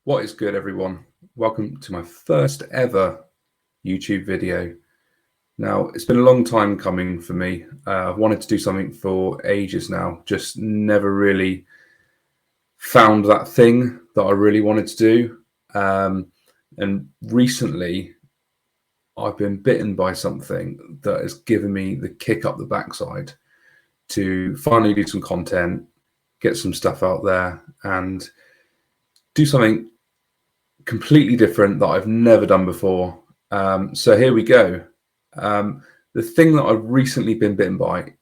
What is good, everyone? Welcome to my first ever YouTube video. Now, it's been a long time coming for me. I've wanted to do something for ages now, just never really found that thing that I really wanted to do. And recently, I've been bitten by something that has given me the kick up the backside to finally do some content, get some stuff out there, and do something completely different that I've never done before. So here we go. The thing that I've recently been bitten by,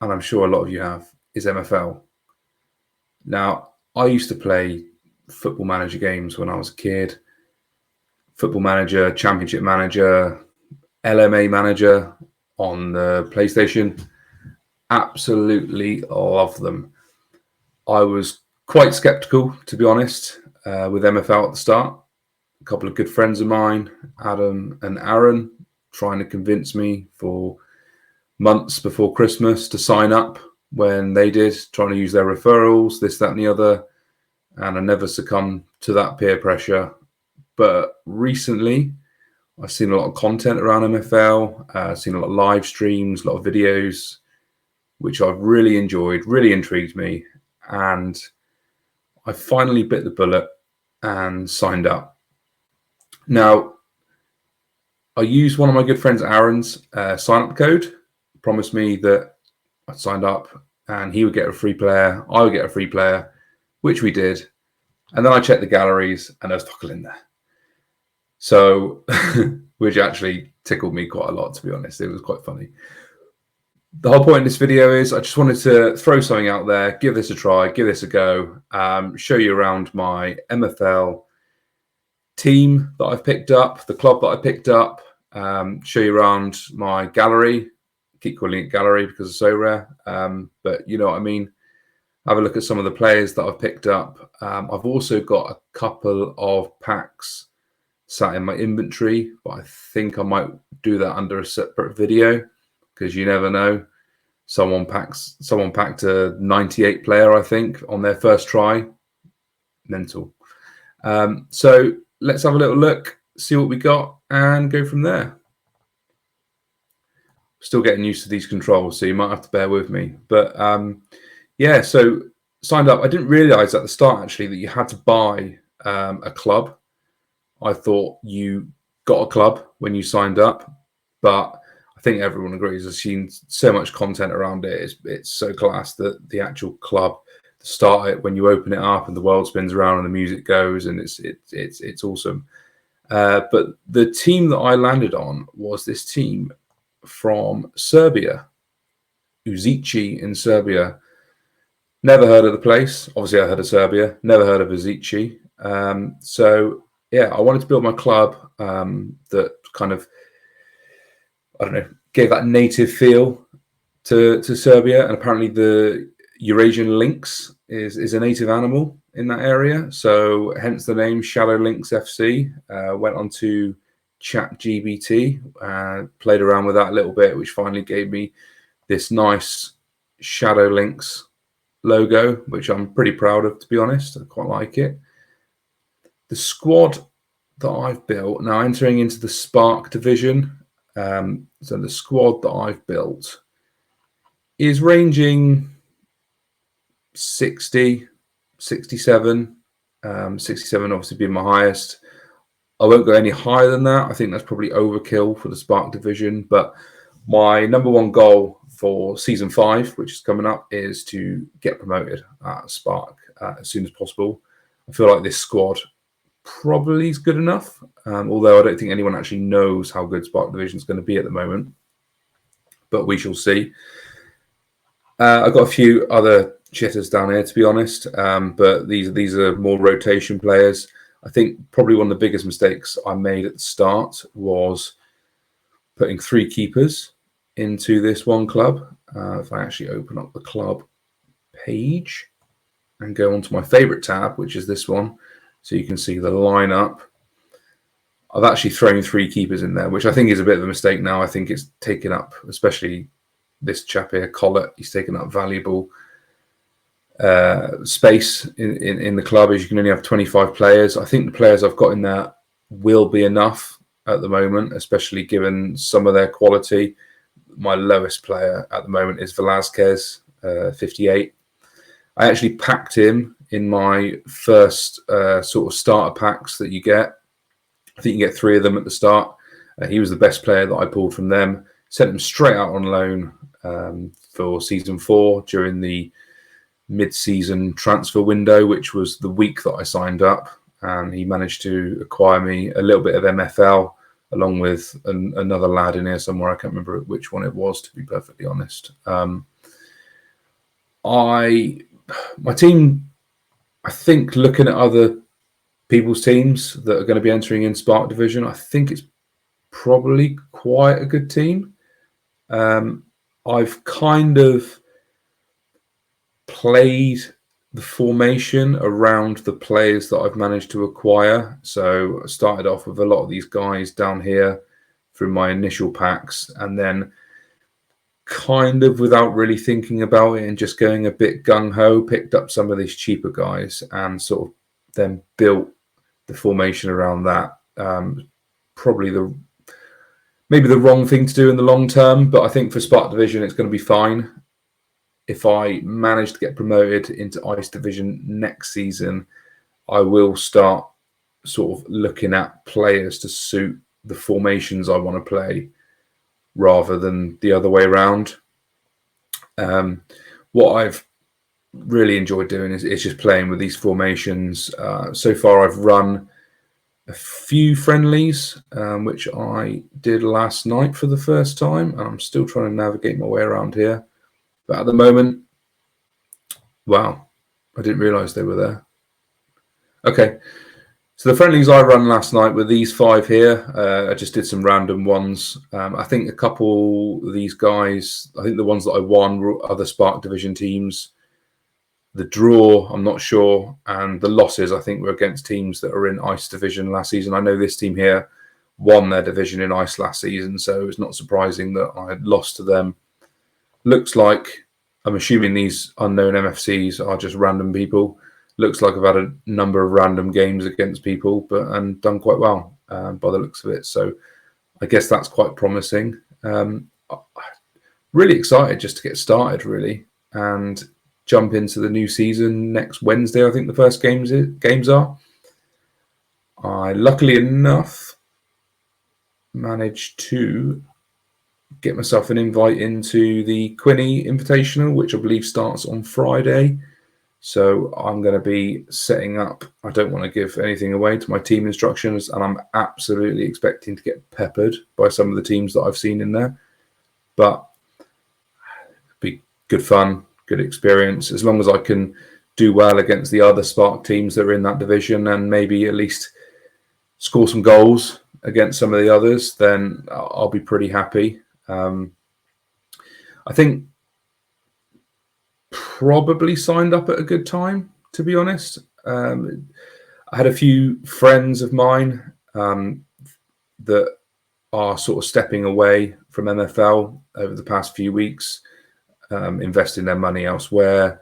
and I'm sure a lot of you have, is MFL. Now, I used to play football manager games when I was a kid. Football manager, championship manager, LMA manager on the PlayStation. Absolutely love them. I was quite skeptical, to be honest, with MFL at the start. A couple of good friends of mine, Adam and Aaron, trying to convince me for months before Christmas to sign up when they did, trying to use their referrals, this, that, and the other. And I never succumbed to that peer pressure. But recently, I've seen a lot of content around MFL, seen a lot of live streams, a lot of videos, which I've really enjoyed, really intrigued me. And I finally bit the bullet and signed up. Now, I used one of my good friends, Aaron's sign-up code. Promised me that I'd signed up and he would get a free player, I would get a free player, which we did. And then I checked the galleries and there was Tuckle in there. So, which actually tickled me quite a lot, to be honest. It was quite funny. The whole point of this video is I just wanted to throw something out there, give this a try, give this a go, show you around my MFL team that I've picked up, the club that I picked up, show you around my gallery. Keep calling it gallery because it's so rare, but you know what I mean. Have a look at some of the players that I've picked up. I've also got a couple of packs sat in my inventory, but I think I might do that under a separate video because you never know. Someone packed a 98 player, I think, on their first try. Mental. So let's have a little look, see what we got, and go from there. Still getting used to these controls, so you might have to bear with me. But yeah, so signed up. I didn't realize at the start, actually, that you had to buy a club. I thought you got a club when you signed up, but I think everyone agrees. I've seen so much content around it. It's so class that the actual club, to start it, when you open it up and the world spins around and the music goes, and it's awesome. But the team that I landed on was this team from Serbia, Uzici in Serbia. Never heard of the place. Obviously, I heard of Serbia. Never heard of Uzici. So yeah, I wanted to build my club that kind of, I don't know, gave that native feel to Serbia. And apparently the Eurasian lynx is a native animal in that area. So hence the name Shadow Lynx FC. Went on to ChatGPT, played around with that a little bit, which finally gave me this nice Shadow Lynx logo, which I'm pretty proud of, to be honest. I quite like it. The squad that I've built, now entering into the Spark division, so the squad that I've built is ranging 60, 67, 67 obviously being my highest. I won't go any higher than that. I think that's probably overkill for the Spark division, but my number one goal for season 5, which is coming up, is to get promoted at Spark as soon as possible. I feel like this squad probably is good enough, although I don't think anyone actually knows how good Spark Division is going to be at the moment, but we shall see. I've got a few other chitters down here, to be honest, but these are more rotation players. I think probably one of the biggest mistakes I made at the start was putting 3 keepers into this one club. If I actually open up the club page and go onto my favorite tab, which is this one, so you can see the lineup. I've actually thrown 3 keepers in there, which I think is a bit of a mistake now. I think it's taken up, especially this chap here, Collett. He's taken up valuable space in the club, as you can only have 25 players. I think the players I've got in there will be enough at the moment, especially given some of their quality. My lowest player at the moment is Velasquez, 58. I actually packed him in my first sort of starter packs that you get. I think you get 3 of them at the start. He was the best player that I pulled from them. Sent him straight out on loan for season 4 during the mid-season transfer window, which was the week that I signed up. And he managed to acquire me a little bit of MFL along with another lad in here somewhere. I can't remember which one it was, to be perfectly honest. My team, I think, looking at other people's teams that are going to be entering in Spark Division, I think it's probably quite a good team. I've kind of played the formation around the players that I've managed to acquire. So I started off with a lot of these guys down here through my initial packs, and then kind of without really thinking about it and just going a bit gung-ho, picked up some of these cheaper guys and sort of then built the formation around that. Probably maybe the wrong thing to do in the long term, but I think for Spark Division it's going to be fine. If I manage to get promoted into Ice Division next season, I will start sort of looking at players to suit the formations I want to play rather than the other way around. What I've really enjoyed doing is just playing with these formations. So far I've run a few friendlies, which I did last night for the first time. And I'm still trying to navigate my way around here. But at the moment, wow, I didn't realise they were there. Okay, so the friendlies I ran last night were these 5 here. I just did some random ones. I think a couple of these guys, I think the ones that I won were other Spark Division teams. The draw, I'm not sure. And the losses, I think, were against teams that are in Ice Division last season. I know this team here won their division in Ice last season, so it's not surprising that I had lost to them. Looks like, I'm assuming these unknown MFCs are just random people. Looks like I've had a number of random games against people, and done quite well by the looks of it. So I guess that's quite promising. Really excited just to get started, really, and jump into the new season next Wednesday. I think the first games are. I, luckily enough, managed to get myself an invite into the Quinny Invitational, which I believe starts on Friday. So I'm going to be setting up. I don't want to give anything away to my team instructions, and I'm absolutely expecting to get peppered by some of the teams that I've seen in there. But it'll be good fun, good experience. As long as I can do well against the other Spark teams that are in that division and maybe at least score some goals against some of the others, then I'll be pretty happy. I think probably signed up at a good time, to be honest. I had a few friends of mine that are sort of stepping away from MFL over the past few weeks, investing their money elsewhere,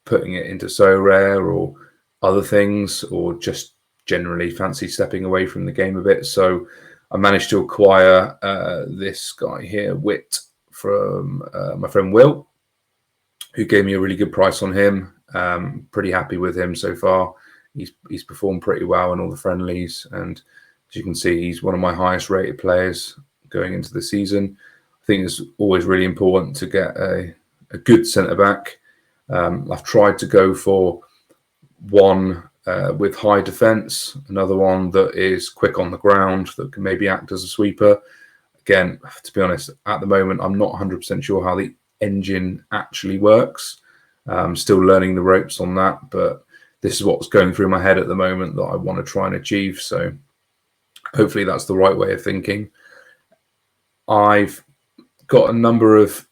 putting it into So Rare or other things, or just generally fancy stepping away from the game a bit. So I managed to acquire this guy here, Wit, from my friend Will, who gave me a really good price on him. Pretty happy with him so far. He's performed pretty well in all the friendlies, and as you can see, he's one of my highest rated players going into the season. I think it's always really important to get a good centre back. I've tried to go for one with high defence, another one that is quick on the ground, that can maybe act as a sweeper. Again, to be honest, at the moment, I'm not 100% sure how the engine actually works. I'm still learning the ropes on that, but this is what's going through my head at the moment that I want to try and achieve. So hopefully that's the right way of thinking. I've got a number of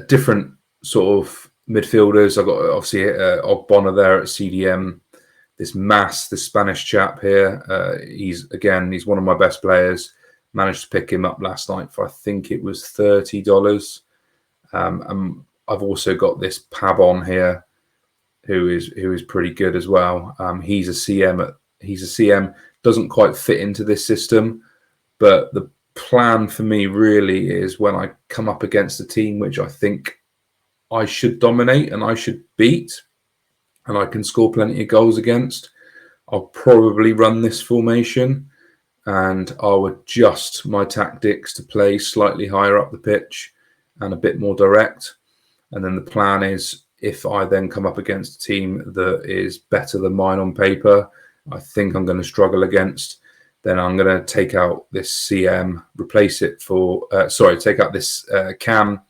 different sort of midfielders. I've got obviously Ogbonna there at CDM. This Spanish chap here, he's one of my best players. Managed to pick him up last night for, I think it was $30. And I've also got this Pabon here, who is pretty good as well. He's a CM. Doesn't quite fit into this system, but the plan for me really is when I come up against a team which I think I should dominate and I should beat, and I can score plenty of goals against, I'll probably run this formation, and I'll adjust my tactics to play slightly higher up the pitch and a bit more direct. And then the plan is, if I then come up against a team that is better than mine on paper, I think I'm going to struggle against, then I'm going to take out this CM, replace it for, take out this Cam,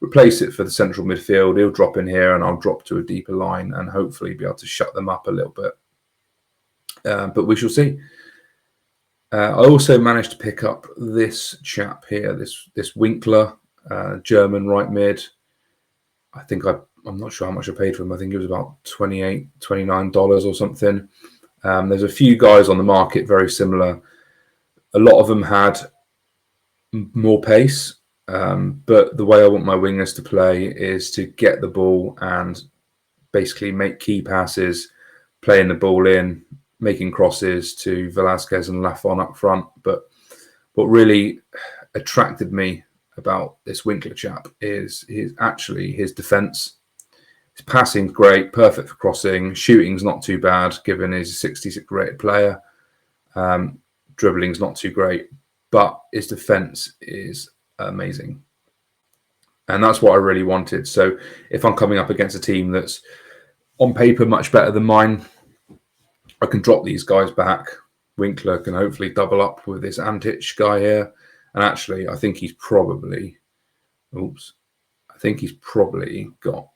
replace it for the central midfield. He'll drop in here and I'll drop to a deeper line and hopefully be able to shut them up a little bit. But we shall see. I also managed to pick up this chap here, this Winkler, German right mid. I think I'm not sure how much I paid for him. I think it was about $28, $29 or something. There's a few guys on the market very similar. A lot of them had more pace, but the way I want my wingers to play is to get the ball and basically make key passes, playing the ball in, making crosses to Velasquez and Lafon up front. But what really attracted me about this Winkler chap is his defence. His passing's great, perfect for crossing. Shooting's not too bad, given he's a 66 rated player. Dribbling's not too great, but his defence is amazing. And that's what I really wanted. So if I'm coming up against a team that's on paper much better than mine, I can drop these guys back. Winkler can hopefully double up with this Antich guy here. And actually, I think he's probably got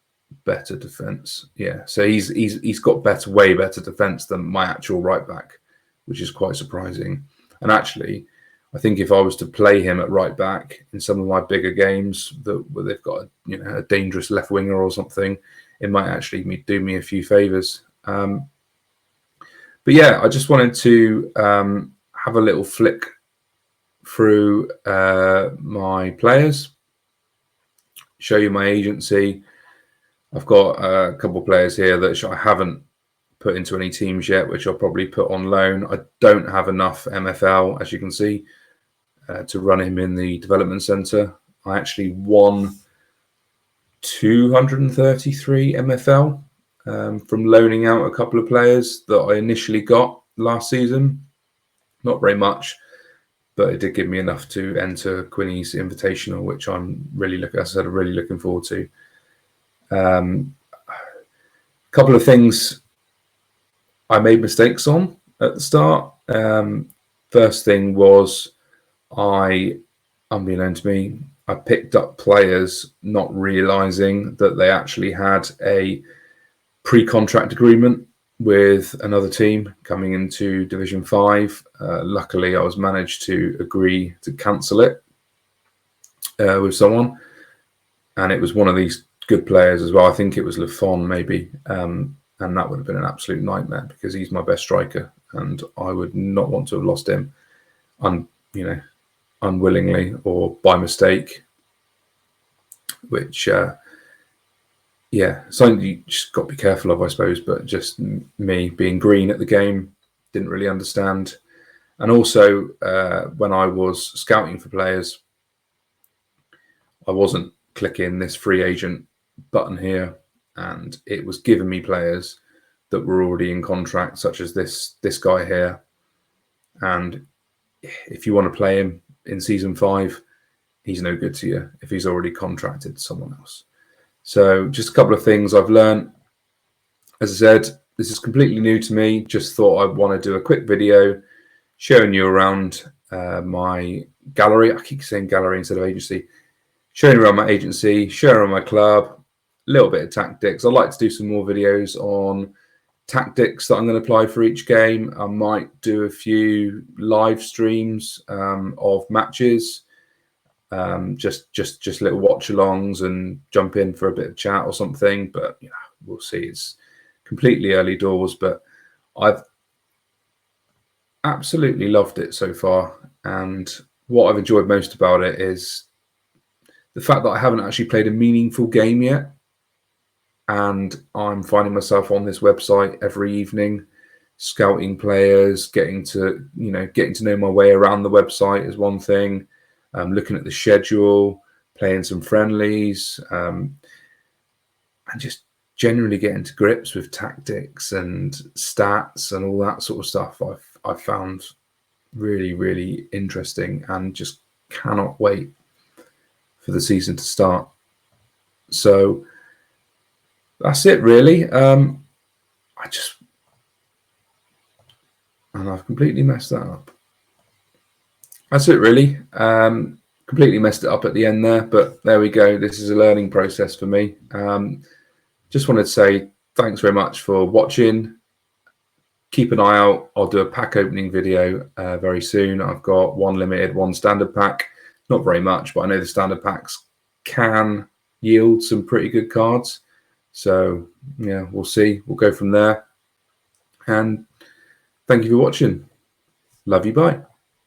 better defense. Yeah, so he's got way better defense than my actual right back, which is quite surprising. And actually, I think if I was to play him at right back in some of my bigger games where they've got a dangerous left winger or something, it might actually do me a few favors. But yeah, I just wanted to have a little flick through my players, show you my agency. I've got a couple of players here that I haven't put into any teams yet, which I'll probably put on loan. I don't have enough MFL, as you can see, to run him in the development centre. I actually won 233 MFL from loaning out a couple of players that I initially got last season. Not very much, but it did give me enough to enter Quinny's Invitational, which I'm really looking forward to. A couple of things I made mistakes on at the start. First thing was, unbeknown to me, I picked up players not realizing that they actually had a pre-contract agreement with another team coming into Division 5. Luckily, I was managed to agree to cancel it with someone, and it was one of these good players as well. I think it was Lafon maybe, and that would have been an absolute nightmare because he's my best striker, and I would not want to have lost him, unwillingly or by mistake. Which, something you just got to be careful of, I suppose. But just me being green at the game, didn't really understand. And also, when I was scouting for players, I wasn't clicking this free agent button here, and it was giving me players that were already in contract, such as this guy here. And if you want to play him in season 5, he's no good to you if he's already contracted to someone else. So just a couple of things I've learned. As I said, this is completely new to me. Just thought I'd want to do a quick video showing you around my gallery. I keep saying gallery instead of agency. Showing you around my agency, showing around my club, a little bit of tactics. I'd like to do some more videos on tactics that I'm going to apply for each game. I might do a few live streams of matches. Just little watch-alongs and jump in for a bit of chat or something. But we'll see. It's completely early doors, but I've absolutely loved it so far. And what I've enjoyed most about it is the fact that I haven't actually played a meaningful game yet, and I'm finding myself on this website every evening, scouting players, getting to know my way around the website is one thing, looking at the schedule, playing some friendlies, and just generally getting to grips with tactics and stats and all that sort of stuff. I've found really, really interesting, and just cannot wait for the season to start. So that's it, really. And I've completely messed that up. That's it, really. Completely messed it up at the end there, but there we go. This is a learning process for me. Just wanted to say thanks very much for watching. Keep an eye out. I'll do a pack opening video very soon. I've got one limited, one standard pack. Not very much, but I know the standard packs can yield some pretty good cards. So yeah, we'll see. We'll go from there. And thank you for watching. Love you. Bye.